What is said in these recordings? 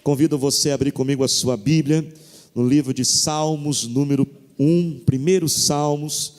Convido você a abrir comigo a sua Bíblia, no livro de Salmos, número 1, primeiro Salmos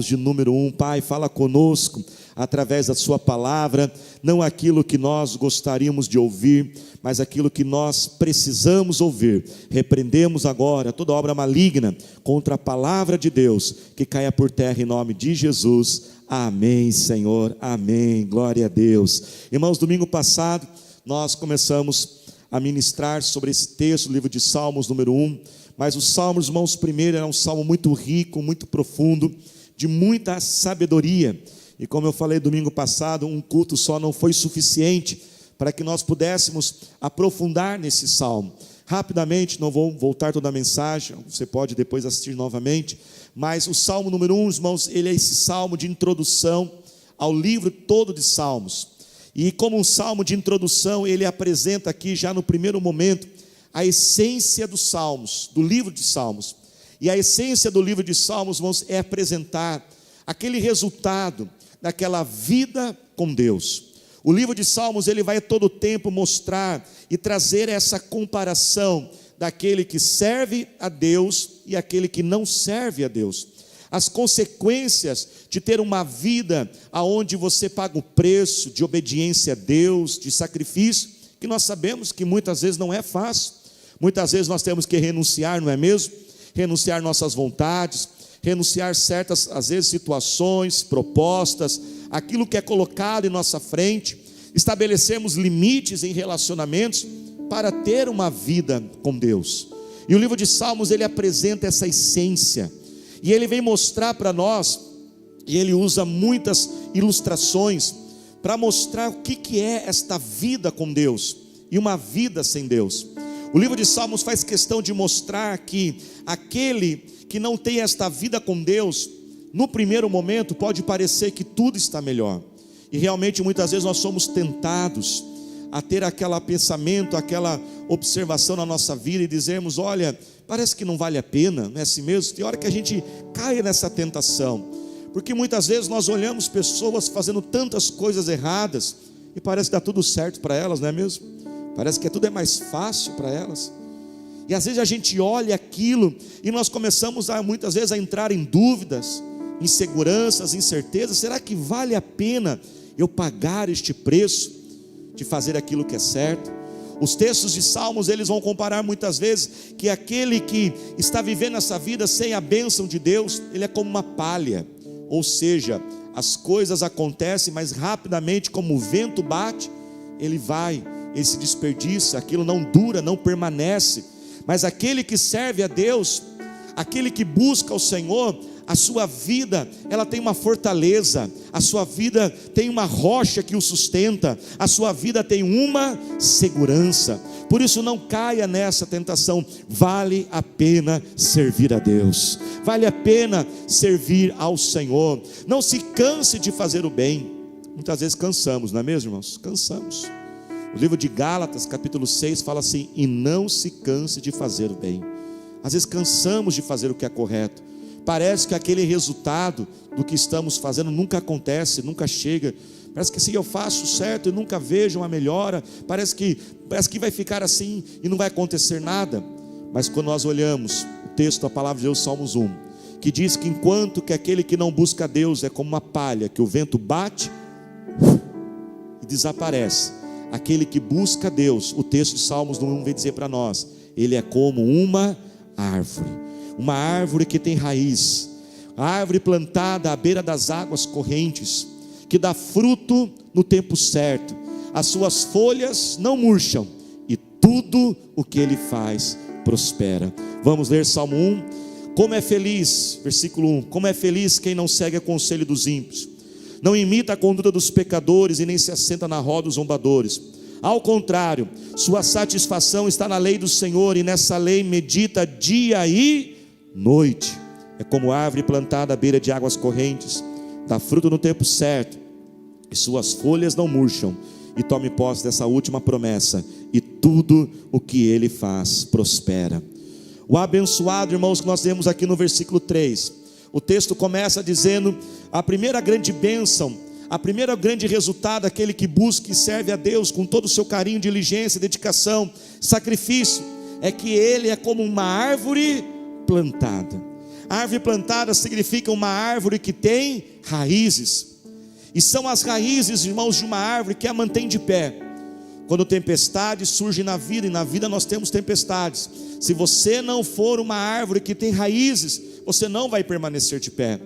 de número 1. Pai, fala conosco através da sua palavra, não aquilo que nós gostaríamos de ouvir, mas aquilo que nós precisamos ouvir. Repreendemos agora toda obra maligna contra a palavra de Deus, que caia por terra em nome de Jesus. Amém, Senhor, amém, glória a Deus. Irmãos, domingo passado nós começamos a ministrar sobre esse texto, o livro de Salmos número 1, mas o Salmos, irmãos, primeiro era um salmo muito rico, muito profundo, de muita sabedoria, e como eu falei domingo passado, um culto só não foi suficiente para que nós pudéssemos aprofundar nesse salmo. Rapidamente, não vou voltar toda a mensagem, você pode depois assistir novamente, mas o salmo número 1, irmãos, ele é esse salmo de introdução ao livro todo de Salmos. E como um salmo de introdução, ele apresenta aqui já no primeiro momento a essência dos Salmos, do livro de Salmos. E a essência do livro de Salmos, irmãos, é apresentar aquele resultado daquela vida com Deus. O livro de Salmos, ele vai todo o tempo mostrar e trazer essa comparação daquele que serve a Deus e aquele que não serve a Deus. As consequências de ter uma vida onde você paga o preço de obediência a Deus, de sacrifício, que nós sabemos que muitas vezes não é fácil. Muitas vezes nós temos que renunciar, não é mesmo? Renunciar nossas vontades, renunciar certas, às vezes, situações, propostas, aquilo que é colocado em nossa frente, estabelecemos limites em relacionamentos para ter uma vida com Deus. E o livro de Salmos, ele apresenta essa essência, e ele vem mostrar para nós, e ele usa muitas ilustrações, para mostrar o que é esta vida com Deus, e uma vida sem Deus. O livro de Salmos faz questão de mostrar que aquele que não tem esta vida com Deus, no primeiro momento pode parecer que tudo está melhor, e realmente muitas vezes nós somos tentados a ter aquele pensamento, aquela observação na nossa vida e dizermos, olha, parece que não vale a pena, não é assim mesmo? Tem hora que a gente cai nessa tentação, porque muitas vezes nós olhamos pessoas fazendo tantas coisas erradas, e parece que dá tudo certo para elas, não é mesmo? Parece que tudo é mais fácil para elas, e às vezes a gente olha aquilo, e nós começamos muitas vezes a entrar em dúvidas, inseguranças, incertezas, será que vale a pena eu pagar este preço, de fazer aquilo que é certo? Os textos de Salmos, eles vão comparar muitas vezes que aquele que está vivendo essa vida sem a bênção de Deus, ele é como uma palha, ou seja, as coisas acontecem, mas rapidamente, como o vento bate, ele se desperdiça, aquilo não dura, não permanece. Mas aquele que serve a Deus, aquele que busca o Senhor, a sua vida, ela tem uma fortaleza, a sua vida tem uma rocha que o sustenta, a sua vida tem uma segurança. Por isso não caia nessa tentação. Vale a pena servir a Deus, vale a pena servir ao Senhor. Não se canse de fazer o bem. Muitas vezes cansamos, não é mesmo, irmãos? Cansamos. O livro de Gálatas, capítulo 6, fala assim, e não se canse de fazer o bem. Às vezes cansamos de fazer o que é correto, parece que aquele resultado do que estamos fazendo nunca acontece, nunca chega. Parece que se eu faço certo e nunca vejo uma melhora, parece que vai ficar assim e não vai acontecer nada. Mas quando nós olhamos o texto da palavra de Deus, Salmos 1, que diz que enquanto que aquele que não busca Deus é como uma palha que o vento bate e desaparece, aquele que busca Deus, o texto de Salmos 1 vem dizer para nós, ele é como uma árvore que tem raiz, a árvore plantada à beira das águas correntes, que dá fruto no tempo certo, as suas folhas não murcham, e tudo o que ele faz prospera. Vamos ler Salmo 1, como é feliz, versículo 1, como é feliz quem não segue o conselho dos ímpios, não imita a conduta dos pecadores, e nem se assenta na roda dos zombadores. Ao contrário, sua satisfação está na lei do Senhor, e nessa lei medita dia e noite. É como árvore plantada à beira de águas correntes, dá fruto no tempo certo, e suas folhas não murcham. E tome posse dessa última promessa, e tudo o que ele faz prospera. O abençoado, irmãos, que nós temos aqui no versículo 3, o texto começa dizendo a primeira grande bênção, A primeira grande resultado, aquele que busca e serve a Deus com todo o seu carinho, diligência, dedicação, sacrifício, é que ele é como uma árvore plantada. A árvore plantada significa uma árvore que tem raízes, e são as raízes, irmãos, de uma árvore que a mantém de pé. Quando tempestades surgem na vida, e na vida nós temos tempestades, se você não for uma árvore que tem raízes, você não vai permanecer de pé.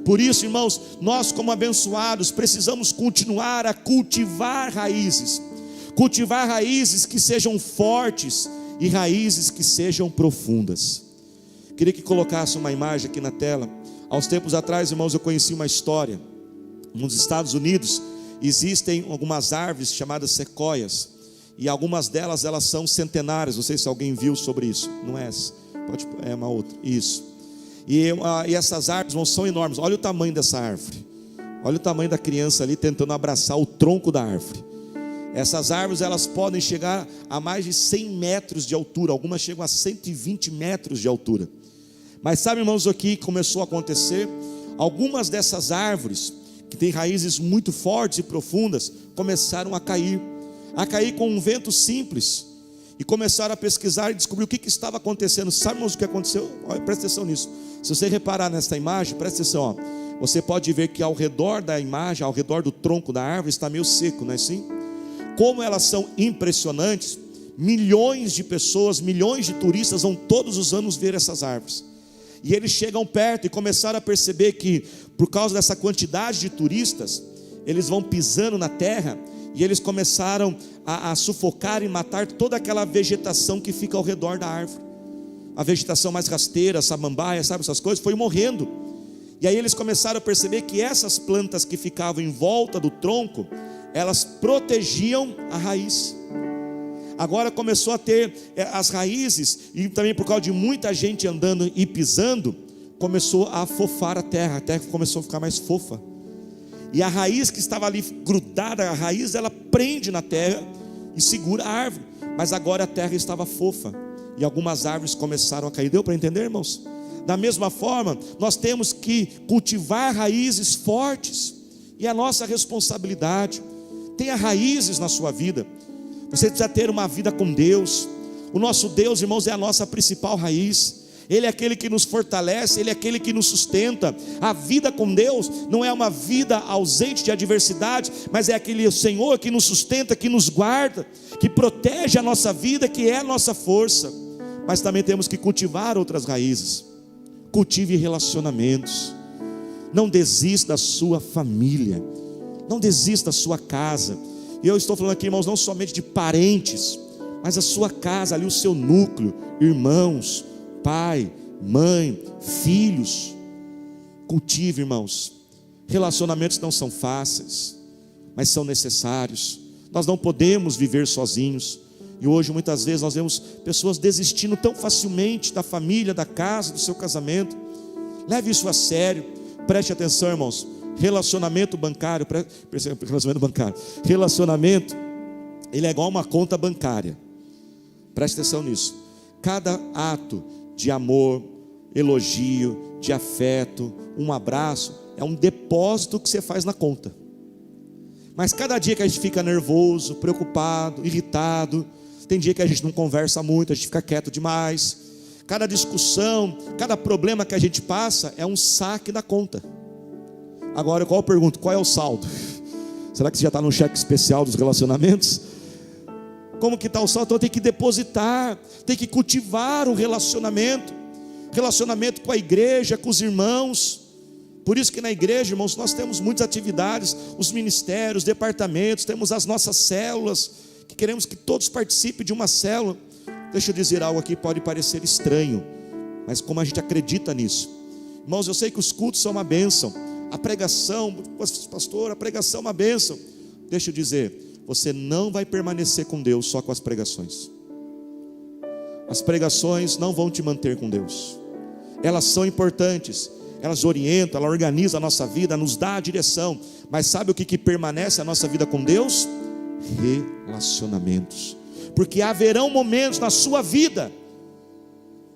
Por isso, irmãos, nós como abençoados precisamos continuar a cultivar raízes que sejam fortes e raízes que sejam profundas. Queria que colocasse uma imagem aqui na tela. Há uns tempos atrás, irmãos, eu conheci uma história. Nos Estados Unidos existem algumas árvores chamadas sequoias, e algumas delas elas são centenárias. Não sei se alguém viu sobre isso. Não é essa, é uma outra. Isso. E essas árvores, irmãos, são enormes. Olha o tamanho dessa árvore. Olha o tamanho da criança ali tentando abraçar o tronco da árvore. Essas árvores elas podem chegar a mais de 100 metros de altura. Algumas chegam a 120 metros de altura. Mas sabe, irmãos, o que começou a acontecer? Algumas dessas árvores que têm raízes muito fortes e profundas começaram a cair com um vento simples, e começaram a pesquisar e descobrir o que estava acontecendo. Sabe, irmãos, o que aconteceu? Olha, presta atenção nisso. Se você reparar nesta imagem, presta atenção, ó. Você pode ver que ao redor da imagem, ao redor do tronco da árvore, está meio seco, não é assim? Como elas são impressionantes, milhões de pessoas, milhões de turistas vão todos os anos ver essas árvores. E eles chegam perto e começaram a perceber que, por causa dessa quantidade de turistas, eles vão pisando na terra, e eles começaram a sufocar e matar toda aquela vegetação que fica ao redor da árvore. A vegetação mais rasteira, samambaia, sabe, essas coisas, foi morrendo. E aí eles começaram a perceber que essas plantas que ficavam em volta do tronco, elas protegiam a raiz. Agora começou a ter as raízes, e também por causa de muita gente andando e pisando, começou a afofar a terra começou a ficar mais fofa. E a raiz que estava ali grudada, a raiz ela prende na terra e segura a árvore. Mas agora a terra estava fofa, e algumas árvores começaram a cair. Deu para entender, irmãos? Da mesma forma, nós temos que cultivar raízes fortes, e a nossa responsabilidade. Tenha raízes na sua vida. Você precisa ter uma vida com Deus. O nosso Deus, irmãos, é a nossa principal raiz. Ele é aquele que nos fortalece, Ele é aquele que nos sustenta. A vida com Deus não é uma vida ausente de adversidade, mas é aquele Senhor que nos sustenta, que nos guarda, que protege a nossa vida, que é a nossa força. Mas também temos que cultivar outras raízes. Cultive relacionamentos. Não desista da sua família, não desista da sua casa. E eu estou falando aqui, irmãos, não somente de parentes, mas a sua casa, ali o seu núcleo, irmãos, pai, mãe, filhos. Cultive, irmãos. Relacionamentos não são fáceis, mas são necessários. Nós não podemos viver sozinhos. E hoje muitas vezes nós vemos pessoas desistindo tão facilmente da família, da casa, do seu casamento. Leve isso a sério. Preste atenção, irmãos. Relacionamento bancário, relacionamento, ele é igual uma conta bancária. Preste atenção nisso. Cada ato de amor, elogio, de afeto, um abraço, é um depósito que você faz na conta. Mas cada dia que a gente fica nervoso, preocupado, irritado, tem dia que a gente não conversa muito, a gente fica quieto demais. Cada discussão, cada problema que a gente passa é um saque da conta. Agora eu pergunto, qual é o saldo? Será que você já está no cheque especial dos relacionamentos? Como que está o saldo? Então tem que depositar, tem que cultivar o relacionamento com a igreja, com os irmãos. Por isso que na igreja, irmãos, nós temos muitas atividades, os ministérios, departamentos, temos as nossas células, que queremos que todos participem de uma célula. Deixa eu dizer algo aqui, pode parecer estranho, mas como a gente acredita nisso. Irmãos, eu sei que os cultos são uma bênção, a pregação, pastor, a pregação é uma bênção. Deixa eu dizer, você não vai permanecer com Deus só com as pregações. As pregações não vão te manter com Deus. Elas são importantes, elas orientam, elas organizam a nossa vida, nos dá a direção. Mas sabe o que permanece a nossa vida com Deus? Relacionamentos. Porque haverão momentos na sua vida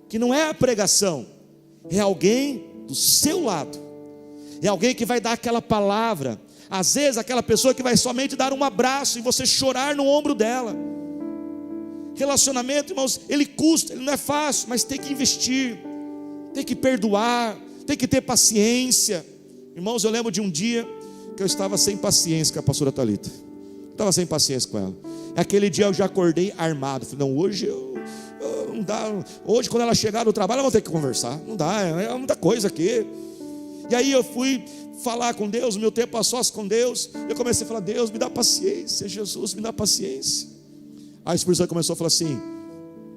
que não é a pregação, é alguém do seu lado, é alguém que vai dar aquela palavra, Às vezes aquela pessoa que vai somente dar um abraço e você chorar no ombro dela. Relacionamento, irmãos, ele custa, ele não é fácil, mas tem que investir, tem que perdoar, tem que ter paciência. Irmãos, eu lembro de um dia que eu estava sem paciência com a pastora Thalita. Estava sem paciência com ela. Aquele dia eu já acordei armado. Falei, não, hoje não dá. Hoje quando ela chegar do trabalho, vamos ter que conversar. Não dá, é muita coisa aqui. E aí eu fui falar com Deus, meu tempo a sós com Deus. Eu comecei a falar, Deus, me dá paciência, Jesus, me dá paciência. Aí o Espírito Santo começou a falar assim,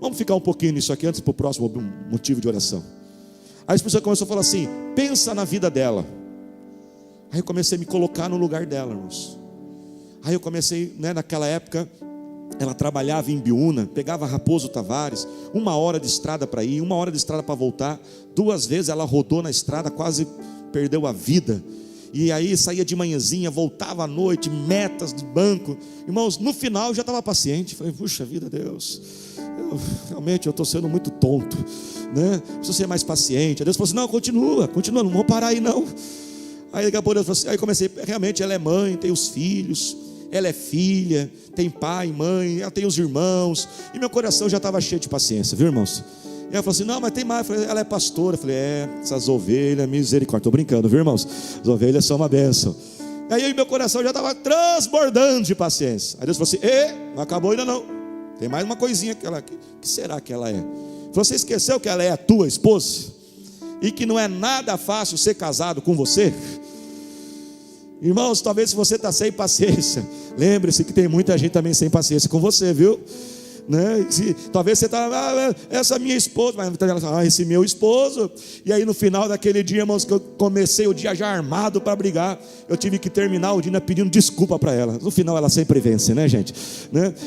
vamos ficar um pouquinho nisso aqui antes para o próximo motivo de oração. Aí o Espírito Santo começou a falar assim, pensa na vida dela. Aí eu comecei a me colocar no lugar dela, irmãos. Aí eu comecei, naquela época, ela trabalhava em Biúna, pegava Raposo Tavares, 1 hora de estrada para ir, 1 hora de estrada para voltar. 2 vezes ela rodou na estrada, quase perdeu a vida. E aí saía de manhãzinha, voltava à noite, metas de banco. Irmãos, no final eu já estava paciente. Falei, puxa vida, Deus, realmente eu estou sendo muito tonto, preciso ser mais paciente. Aí Deus falou assim, não, continua, não vou parar aí não. Aí daqui a pouco Deus falou assim, aí comecei, realmente ela é mãe, tem os filhos, ela é filha, tem pai, mãe, ela tem os irmãos, e meu coração já estava cheio de paciência, viu, irmãos? E ela falou assim, não, mas tem mais. Eu falei, ela é pastora. Eu falei, essas ovelhas, misericórdia. Estou brincando, viu, irmãos? As ovelhas são uma bênção. Aí meu coração já estava transbordando de paciência. Aí Deus falou assim, não acabou ainda não, tem mais uma coisinha que ela, que será que ela é? Você esqueceu que ela é a tua esposa? E que não é nada fácil ser casado com você? Irmãos, talvez se você está sem paciência, lembre-se que tem muita gente também sem paciência com você, viu? Talvez você está, essa minha esposa, mas esse meu esposo. E aí no final daquele dia, irmãos, que eu comecei o dia já armado para brigar, eu tive que terminar o dia pedindo desculpa para ela. No final ela sempre vence, gente?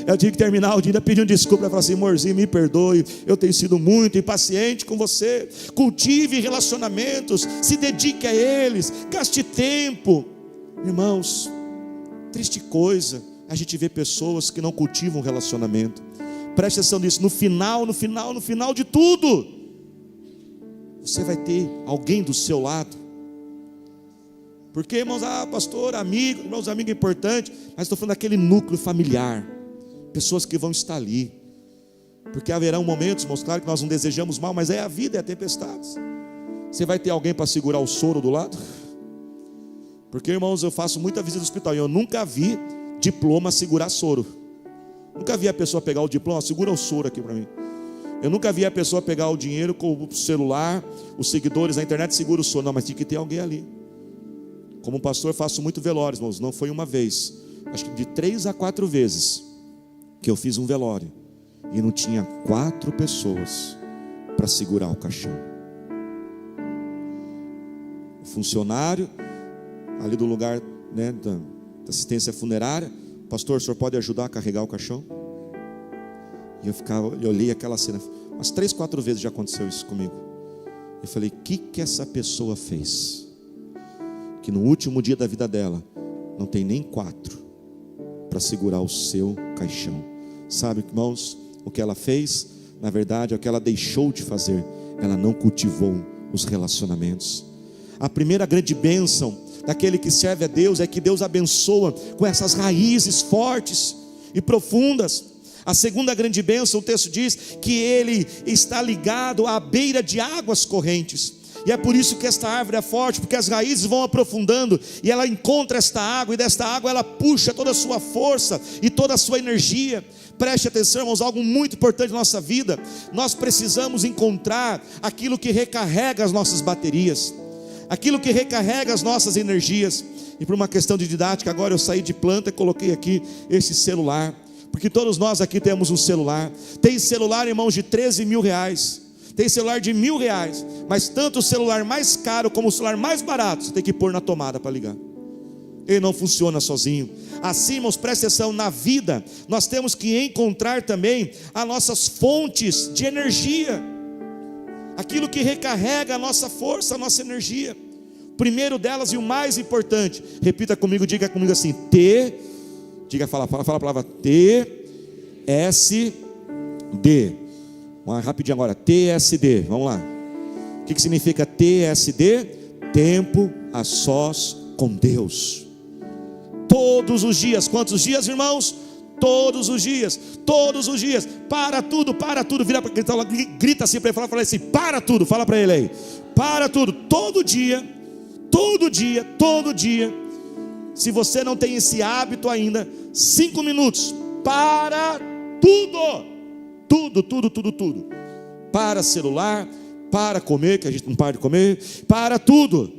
Eu tive que terminar o dia pedindo desculpa para falar assim, amorzinho, me perdoe, eu tenho sido muito impaciente com você. Cultive relacionamentos, se dedique a eles, gaste tempo. Irmãos, triste coisa a gente vê pessoas que não cultivam relacionamento. Preste atenção nisso, no final de tudo, você vai ter alguém do seu lado. Porque, irmãos, pastor, amigo, irmãos, amigo é importante, mas estou falando daquele núcleo familiar, pessoas que vão estar ali. Porque haverão momentos, irmãos, claro que nós não desejamos mal, mas é a vida, é a tempestade. Você vai ter alguém para segurar o soro do lado? Porque, irmãos, eu faço muita visita no hospital e eu nunca vi diploma segurar soro. Nunca vi a pessoa pegar o diploma, segura o soro aqui para mim. Eu nunca vi a pessoa pegar o dinheiro com o celular, os seguidores na internet, segura o soro. Não, mas tinha que ter alguém ali. Como pastor, faço muito velório, irmãos. Não foi uma vez, acho que de 3 a 4 vezes que eu fiz um velório e não tinha 4 pessoas para segurar o caixão. O funcionário ali do lugar, da assistência funerária, pastor, o senhor pode ajudar a carregar o caixão? E eu olhei aquela cena, umas 3, 4 vezes já aconteceu isso comigo. Eu falei, o que essa pessoa fez? Que no último dia da vida dela, não tem nem 4 para segurar o seu caixão. Sabe, irmãos, o que ela fez? Na verdade, é o que ela deixou de fazer. Ela não cultivou os relacionamentos. A primeira grande bênção daquele que serve a Deus é que Deus abençoa com essas raízes fortes e profundas. A segunda grande bênção, o texto diz que ele está ligado à beira de águas correntes. E é por isso que esta árvore é forte, porque as raízes vão aprofundando e ela encontra esta água, e desta água ela puxa toda a sua força e toda a sua energia. Preste atenção, irmãos, algo muito importante na nossa vida. Nós precisamos encontrar aquilo que recarrega as nossas baterias, aquilo que recarrega as nossas energias. E por uma questão de didática, agora eu saí de planta e coloquei aqui esse celular, porque todos nós aqui temos um celular. Tem celular, irmãos, de 13 mil reais, tem celular de R$1.000, mas tanto o celular mais caro como o celular mais barato, você tem que pôr na tomada para ligar. Ele não funciona sozinho. Assim, irmãos, preste atenção, na vida nós temos que encontrar também as nossas fontes de energia, aquilo que recarrega a nossa força, a nossa energia. O primeiro delas e o mais importante, repita comigo, diga comigo assim, fala a palavra TSD. Rapidinho agora, TSD, vamos lá. O que significa TSD? Tempo a sós com Deus. Todos os dias. Quantos dias, irmãos? Todos os dias. Todos os dias. Para tudo, para tudo. Vira para ele, grita assim para ele, fala assim: para tudo. Fala para ele aí: para tudo. Todo dia, todo dia, todo dia. Se você não tem esse hábito ainda, 5 minutos. Para tudo. Tudo, tudo, tudo, tudo. Para celular, para comer, que a gente não para de comer. Para tudo.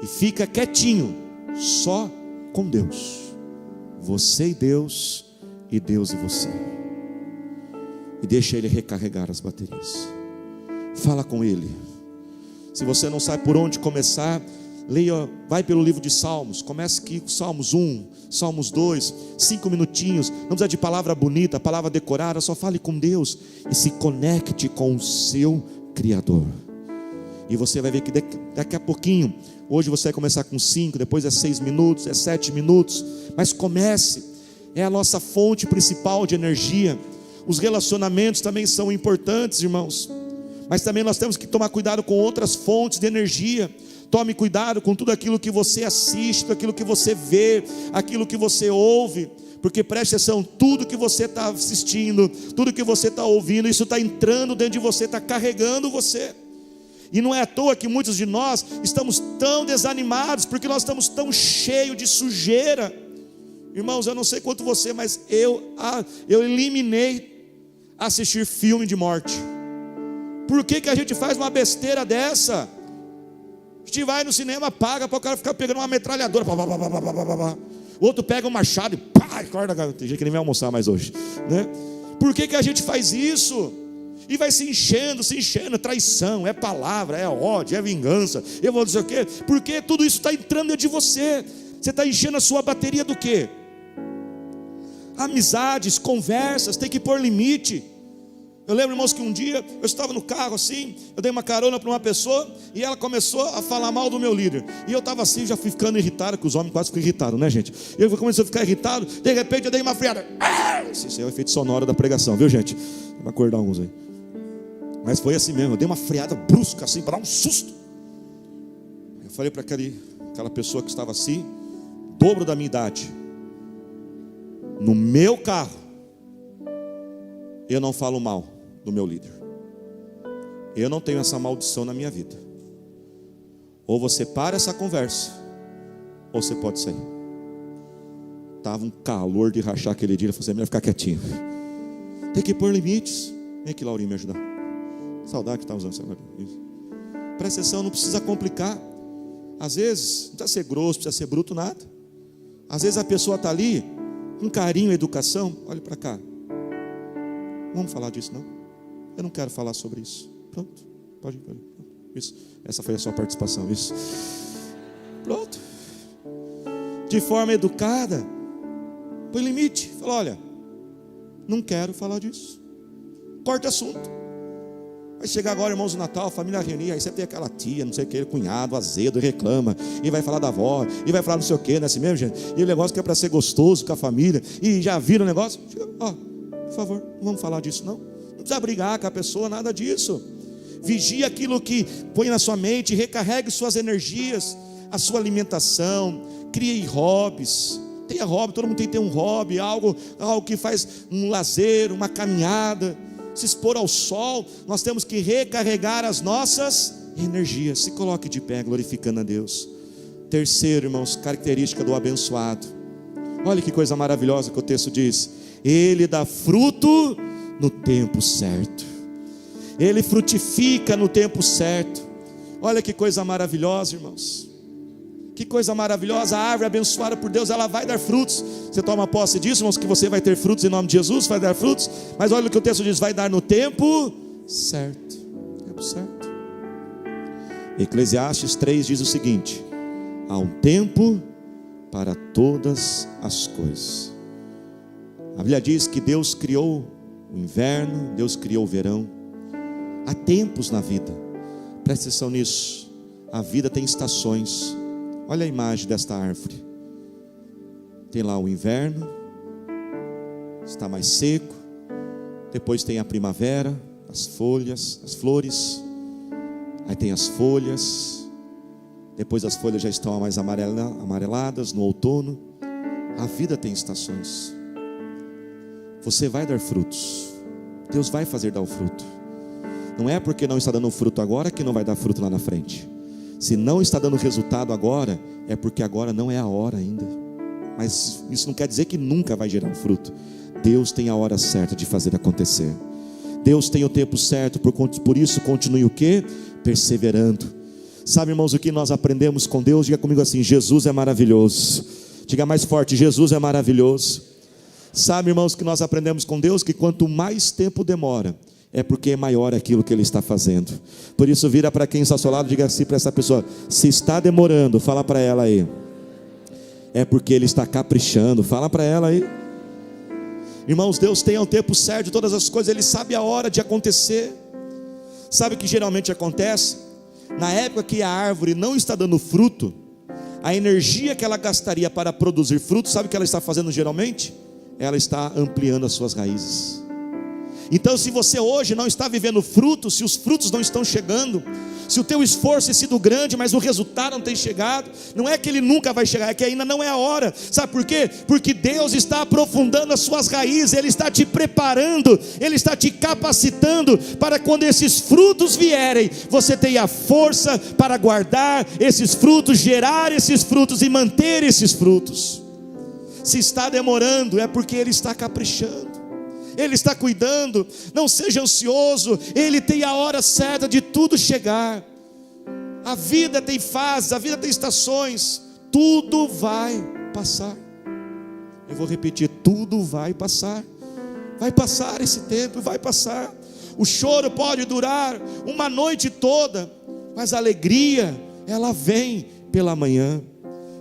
E fica quietinho, só com Deus. Você e Deus, e Deus e você. E deixa Ele recarregar as baterias. Fala com Ele. Se você não sabe por onde começar, leia, vai pelo livro de Salmos. Comece aqui com Salmos 1, Salmos 2, 5 minutinhos. Não precisa de palavra bonita, palavra decorada. Só fale com Deus e se conecte com o seu Criador. E você vai ver que daqui a pouquinho, hoje você vai começar com 5, depois é 6 minutos, é 7 minutos. Mas comece, é a nossa fonte principal de energia. Os relacionamentos também são importantes, irmãos. Mas também nós temos que tomar cuidado com outras fontes de energia. Tome cuidado com tudo aquilo que você assiste, tudo aquilo que você vê, aquilo que você ouve. Porque preste atenção, tudo que você está assistindo, tudo que você está ouvindo, isso está entrando dentro de você, está carregando você. E não é à toa que muitos de nós estamos tão desanimados, porque nós estamos tão cheios de sujeira. Irmãos, eu não sei quanto você, mas eu eliminei assistir filme de morte. Por que a gente faz uma besteira dessa? A gente vai no cinema, paga para o cara ficar pegando uma metralhadora. O outro pega um machado e pá, acorda. Tem gente que nem vai almoçar mais hoje, né? Por que a gente faz isso? E vai se enchendo, traição, é palavra, é ódio, é vingança, eu vou dizer o quê? Porque tudo isso está entrando dentro de você. Você está enchendo a sua bateria do quê? Amizades, conversas, tem que pôr limite. Eu lembro, irmãos, que um dia eu estava no carro assim, eu dei uma carona para uma pessoa e ela começou a falar mal do meu líder. E eu estava assim, já fui ficando irritado, que os homens quase ficam irritados, né, gente? Eu comecei a ficar irritado, de repente eu dei uma friada. Esse é o efeito sonoro da pregação, viu, gente? Vai acordar uns aí. Mas foi assim mesmo, eu dei uma freada brusca assim, para dar um susto. Eu falei para aquela pessoa que estava assim, dobro da minha idade, no meu carro, eu não falo mal do meu líder. Eu não tenho essa maldição na minha vida. Ou você para essa conversa, ou você pode sair. Estava um calor de rachar aquele dia. Eu falei assim: é melhor ficar quietinho. Tem que pôr limites. Vem aqui, Laurinho, me ajudar. Saudade que está usando essa agora. Presta atenção, não precisa complicar. Às vezes, não precisa ser grosso, não precisa ser bruto, nada. Às vezes a pessoa está ali, com carinho, educação. Olha para cá. Vamos falar disso, não? Eu não quero falar sobre isso. Pronto, pode ir. Isso. Essa foi a sua participação, isso. Pronto. De forma educada, põe limite. Fala: olha, não quero falar disso. Corta assunto. Vai chegar agora, irmãos, o Natal, a família reunir, aí você tem aquela tia, não sei o que, cunhado, azedo, reclama, e vai falar da avó, e vai falar não sei o que, não é assim mesmo, gente? E o negócio que é para ser gostoso com a família, e já viram o negócio? Ó, por favor, não vamos falar disso não. Não precisa brigar com a pessoa, nada disso. Vigie aquilo que põe na sua mente, recarregue suas energias, a sua alimentação, crie hobbies. Tenha hobby, todo mundo tem que ter um hobby, algo que faz um lazer, uma caminhada. Se expor ao sol, nós temos que recarregar as nossas energias. Se coloque de pé, glorificando a Deus. Terceiro, irmãos, característica do abençoado. Olha que coisa maravilhosa que o texto diz: ele dá fruto no tempo certo. Ele frutifica no tempo certo. Olha que coisa maravilhosa, irmãos. Que coisa maravilhosa, a árvore abençoada por Deus, ela vai dar frutos. Você toma posse disso, irmãos, que você vai ter frutos em nome de Jesus, vai dar frutos. Mas olha o que o texto diz: vai dar no tempo certo. Tempo certo. Eclesiastes 3 diz o seguinte: há um tempo para todas as coisas. A Bíblia diz que Deus criou o inverno, Deus criou o verão. Há tempos na vida. Presta atenção nisso. A vida tem estações. Olha a imagem desta árvore. Tem lá o inverno, está mais seco. Depois tem a primavera, as folhas, as flores. Aí tem as folhas. Depois as folhas já estão mais amareladas no outono. A vida tem estações. Você vai dar frutos. Deus vai fazer dar o fruto. Não é porque não está dando fruto agora que não vai dar fruto lá na frente. Se não está dando resultado agora, é porque agora não é a hora ainda. Mas isso não quer dizer que nunca vai gerar um fruto. Deus tem a hora certa de fazer acontecer. Deus tem o tempo certo, por isso continue o quê? Perseverando. Sabe, irmãos, o que nós aprendemos com Deus? Diga comigo assim: Jesus é maravilhoso. Diga mais forte: Jesus é maravilhoso. Sabe, irmãos, que nós aprendemos com Deus? Que quanto mais tempo demora, é porque é maior aquilo que Ele está fazendo. Por isso, vira para quem está ao seu lado, diga assim para essa pessoa: se está demorando, fala para ela aí, é porque Ele está caprichando. Fala para ela aí. Irmãos, Deus tem o tempo certo de todas as coisas. Ele sabe a hora de acontecer. Sabe o que geralmente acontece? Na época que a árvore não está dando fruto, a energia que ela gastaria para produzir fruto, sabe o que ela está fazendo geralmente? Ela está ampliando as suas raízes. Então, se você hoje não está vivendo frutos, se os frutos não estão chegando, se o teu esforço tem sido grande, mas o resultado não tem chegado, não é que ele nunca vai chegar, é que ainda não é a hora. Sabe por quê? Porque Deus está aprofundando as suas raízes, Ele está te preparando, Ele está te capacitando, para quando esses frutos vierem, você tenha força para guardar esses frutos, gerar esses frutos e manter esses frutos. Se está demorando, é porque Ele está caprichando, Ele está cuidando. Não seja ansioso, Ele tem a hora certa de tudo chegar. A vida tem fases, a vida tem estações. Tudo vai passar. Eu vou repetir: tudo vai passar. Vai passar esse tempo, vai passar. O choro pode durar uma noite toda, mas a alegria, ela vem pela manhã.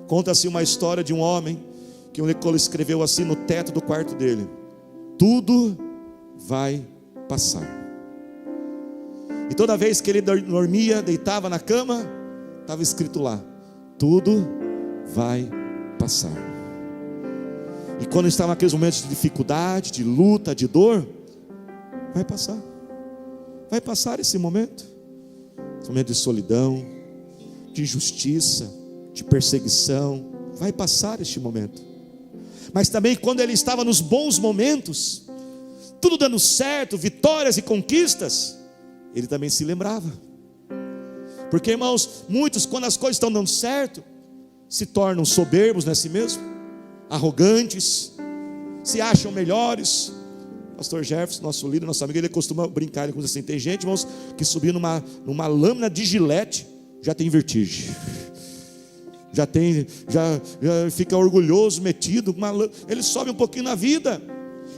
Conta-se uma história de um homem que ele escreveu assim no teto do quarto dele: tudo vai passar. E toda vez que ele dormia, deitava na cama, estava escrito lá: tudo vai passar. E quando estava naqueles momentos de dificuldade, de luta, de dor, vai passar. Vai passar esse momento. Esse momento de solidão, de injustiça, de perseguição. Vai passar este momento. Mas também quando ele estava nos bons momentos, tudo dando certo, vitórias e conquistas, ele também se lembrava. Porque, irmãos, muitos, quando as coisas estão dando certo, se tornam soberbos, não é assim mesmo? Arrogantes, se acham melhores. Pastor Jefferson, nosso líder, nosso amigo, ele costuma brincar, ele diz assim: tem gente, irmãos, que subir numa lâmina de gilete já tem vertigem. Já fica orgulhoso, metido, ele sobe um pouquinho na vida.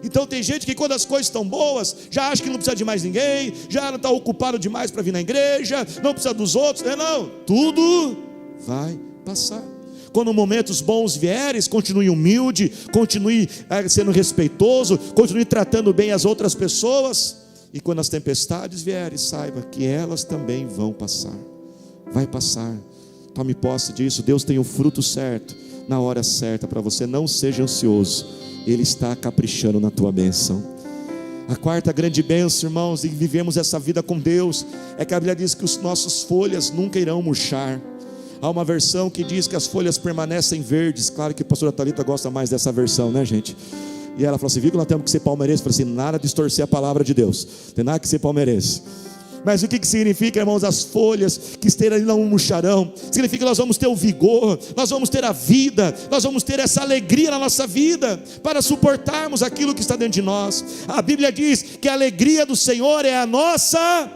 Então tem gente que quando as coisas estão boas, já acha que não precisa de mais ninguém, já não está ocupado demais para vir na igreja, não precisa dos outros. Não, tudo vai passar. Quando momentos bons vierem, continue humilde, continue sendo respeitoso, continue tratando bem as outras pessoas. E quando as tempestades vierem, saiba que elas também vão passar. Vai passar. Tome posse disso. Deus tem o fruto certo, na hora certa para você. Não seja ansioso, Ele está caprichando na tua bênção. A quarta grande bênção, irmãos, e vivemos essa vida com Deus, é que a Bíblia diz que as nossas folhas nunca irão murchar. Há uma versão que diz que as folhas permanecem verdes. Claro que a pastora Thalita gosta mais dessa versão, né, gente? E ela falou assim: viu que nós temos que ser palmeirense? Eu falei assim: nada distorcer a palavra de Deus, tem nada que ser palmeirense. Mas o que significa, irmãos? As folhas que estejam ali não murcharão. Significa que nós vamos ter o vigor, nós vamos ter a vida, nós vamos ter essa alegria na nossa vida, para suportarmos aquilo que está dentro de nós. A Bíblia diz que a alegria do Senhor é a nossa,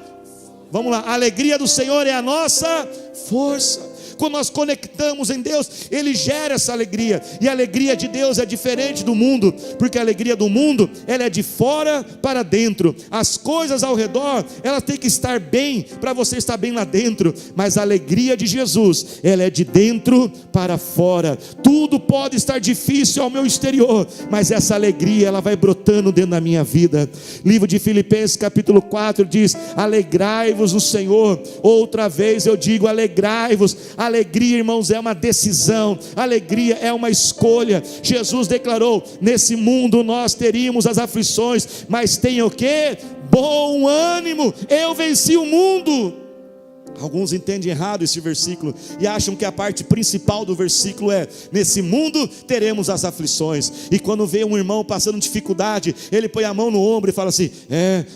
vamos lá, a alegria do Senhor é a nossa força. Quando nós conectamos em Deus, Ele gera essa alegria. E a alegria de Deus é diferente do mundo, porque a alegria do mundo, ela é de fora para dentro. As coisas ao redor, elas têm que estar bem, para você estar bem lá dentro. Mas a alegria de Jesus, ela é de dentro para fora. Tudo pode estar difícil ao meu exterior, mas essa alegria, ela vai brotando dentro da minha vida. Livro de Filipenses capítulo 4 diz: alegrai-vos no Senhor. Outra vez eu digo: alegrai-vos. Alegria, irmãos, é uma decisão, alegria é uma escolha. Jesus declarou: nesse mundo nós teríamos as aflições, mas tenha o quê? Bom ânimo, eu venci o mundo. Alguns entendem errado esse versículo e acham que a parte principal do versículo é: nesse mundo teremos as aflições. E quando vê um irmão passando dificuldade, ele põe a mão no ombro e fala assim: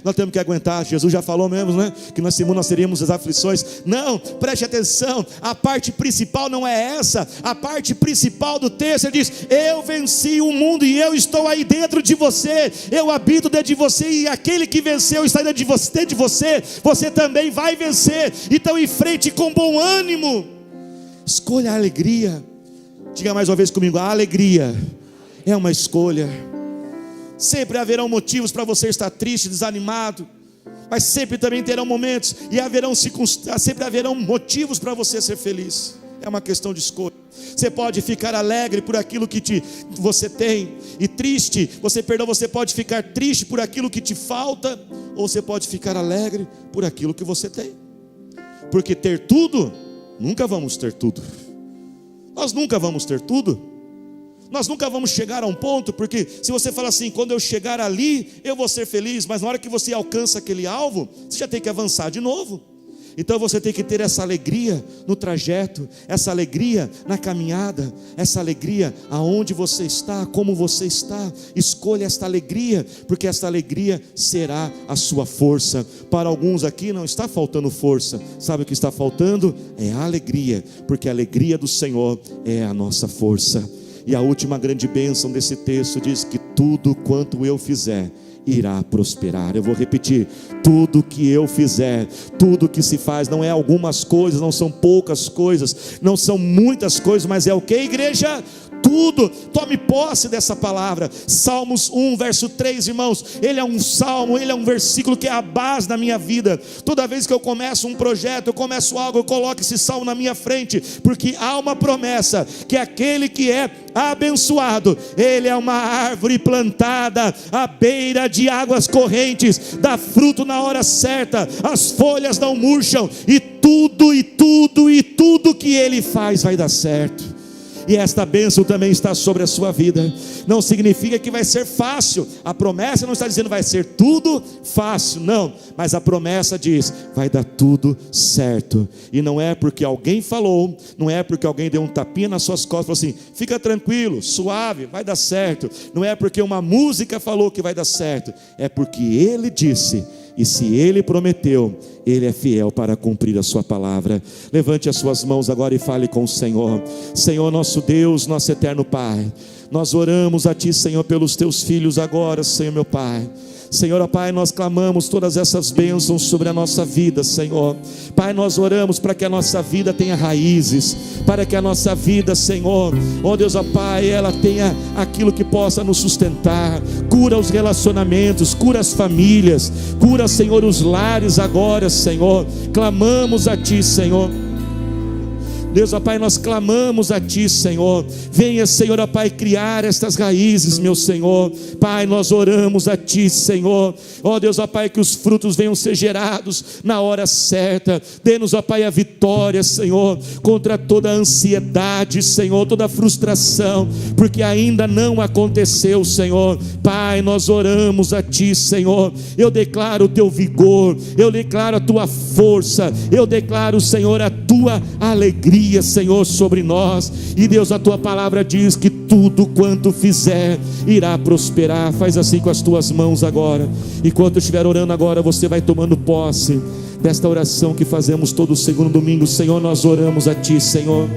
nós temos que aguentar. Jesus já falou mesmo, né? Que nesse mundo nós teríamos as aflições. Não, preste atenção, a parte principal não é essa. A parte principal do texto, ele diz: eu venci o mundo e eu estou aí dentro de você, eu habito dentro de você, e aquele que venceu está dentro de você, você também vai vencer. Então enfrente com bom ânimo, escolha a alegria. Diga mais uma vez comigo: a alegria é uma escolha. Sempre haverão motivos para você estar triste, desanimado, mas sempre também terão momentos e sempre haverão motivos para você ser feliz. É uma questão de escolha. Você pode ficar alegre por aquilo que você tem, e triste, você pode ficar triste por aquilo que te falta, ou você pode ficar alegre por aquilo que você tem. Porque ter tudo, nunca vamos ter tudo. Nós nunca vamos ter tudo. Nós nunca vamos chegar a um ponto, porque se você fala assim: quando eu chegar ali, eu vou ser feliz, mas na hora que você alcança aquele alvo, você já tem que avançar de novo. Então você tem que ter essa alegria no trajeto, essa alegria na caminhada, essa alegria aonde você está, como você está. Escolha esta alegria, porque esta alegria será a sua força. Para alguns aqui não está faltando força, sabe o que está faltando? É a alegria, porque a alegria do Senhor é a nossa força. E a última grande bênção desse texto diz que tudo quanto eu fizer irá prosperar. Eu vou repetir: tudo que eu fizer, tudo que se faz, não é algumas coisas, não são poucas coisas, não são muitas coisas, mas é o que, igreja? Tudo. Tome posse dessa palavra. Salmos 1 verso 3, irmãos, ele é um salmo, ele é um versículo que é a base da minha vida. Toda vez que eu começo um projeto, eu começo algo, eu coloco esse salmo na minha frente, porque há uma promessa, que aquele que é abençoado, ele é uma árvore plantada à beira de águas correntes, dá fruto na hora certa, as folhas não murcham, e tudo que ele faz vai dar certo. E esta bênção também está sobre a sua vida. Não significa que vai ser fácil. A promessa não está dizendo vai ser tudo fácil, não. Mas a promessa diz: vai dar tudo certo. E não é porque alguém falou, não é porque alguém deu um tapinha nas suas costas e falou assim: fica tranquilo, suave, vai dar certo. Não é porque uma música falou que vai dar certo. É porque Ele disse. E se Ele prometeu, Ele é fiel para cumprir a sua palavra. Levante as suas mãos agora e fale com o Senhor. Senhor nosso Deus, nosso eterno Pai, nós oramos a Ti, Senhor, pelos Teus filhos agora, Senhor meu Pai. Senhor, ó Pai, nós clamamos todas essas bênçãos sobre a nossa vida, Senhor. Pai, nós oramos para que a nossa vida tenha raízes, para que a nossa vida, Senhor, ó Deus, ó Pai, ela tenha aquilo que possa nos sustentar. Cura os relacionamentos, cura as famílias, cura, Senhor, os lares agora, Senhor. Clamamos a Ti, Senhor. Deus, ó Pai, nós clamamos a Ti, Senhor. Venha, Senhor, ó Pai, criar estas raízes, meu Senhor. Pai, nós oramos a Ti, Senhor. Ó Deus, ó Pai, que os frutos venham ser gerados na hora certa. Dê-nos, ó Pai, a vitória, Senhor, contra toda a ansiedade, Senhor, toda a frustração, porque ainda não aconteceu, Senhor. Pai, nós oramos a Ti, Senhor. Eu declaro o Teu vigor, eu declaro a Tua força, eu declaro, Senhor, a Tua alegria, Senhor, sobre nós. E Deus, a Tua palavra diz que tudo quanto fizer irá prosperar. Faz assim com as tuas mãos agora. Enquanto eu estiver orando agora, você vai tomando posse desta oração que fazemos todo segundo domingo. Senhor, nós oramos a Ti, Senhor,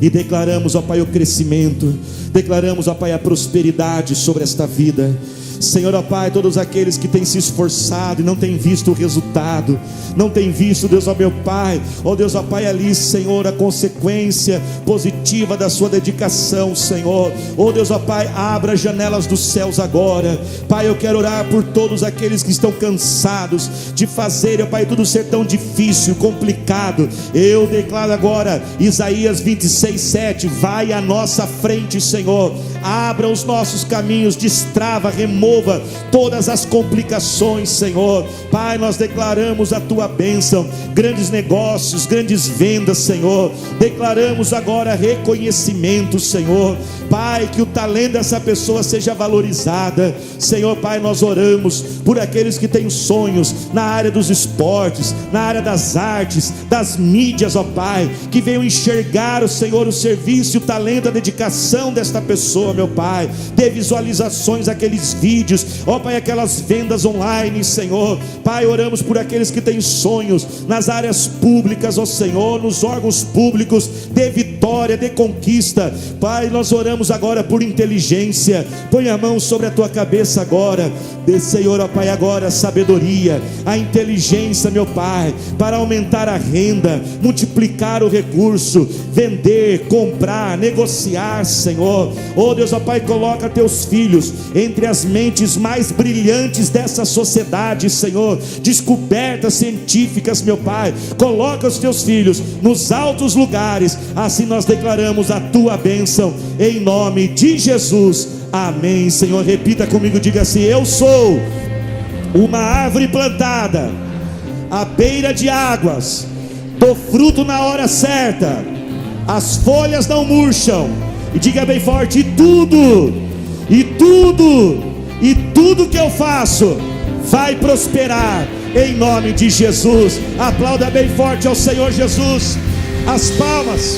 e declaramos, ó Pai, o crescimento, declaramos, ó Pai, a prosperidade sobre esta vida. Senhor, ó Pai, todos aqueles que têm se esforçado e não têm visto o resultado, não têm visto, Deus, ó meu Pai, ó Deus, ó Pai, ali, Senhor, a consequência positiva da sua dedicação, Senhor, ó Deus, ó Pai, abra as janelas dos céus agora. Pai, eu quero orar por todos aqueles que estão cansados de fazer, ó Pai, tudo ser tão difícil, complicado. Eu declaro agora, Isaías 26:7, vai à nossa frente, Senhor, abra os nossos caminhos, destrava, remova remova todas as complicações, Senhor. Pai, nós declaramos a tua bênção, grandes negócios, grandes vendas, Senhor. Declaramos agora reconhecimento, Senhor. Pai, que o talento dessa pessoa seja valorizada, Senhor. Pai, nós oramos por aqueles que têm sonhos na área dos esportes, na área das artes, das mídias, ó Pai, que venham enxergar, o Senhor, o serviço, o talento, a dedicação desta pessoa, meu Pai. Dê visualizações àqueles vídeos, ó Pai, aquelas vendas online, Senhor. Pai, oramos por aqueles que têm sonhos nas áreas públicas, ó Senhor, nos órgãos públicos. Dê vitória, dê conquista. Pai, nós oramos agora por inteligência. Põe a mão sobre a tua cabeça agora. Dê, Senhor, ó Pai, agora a sabedoria, a inteligência, meu Pai, para aumentar a renda, multiplicar o recurso, vender, comprar, negociar, Senhor. Oh Deus, ó Pai, coloca teus filhos entre as mentes mais brilhantes dessa sociedade, Senhor. Descobertas científicas, meu Pai. Coloca os teus filhos nos altos lugares. Assim nós declaramos a tua bênção, em nome de Jesus. Amém, Senhor. Repita comigo, diga assim: eu sou uma árvore plantada à beira de águas, dou fruto na hora certa, as folhas não murcham. E diga bem forte: e tudo que eu faço vai prosperar, em nome de Jesus. Aplauda bem forte ao Senhor Jesus. As palmas.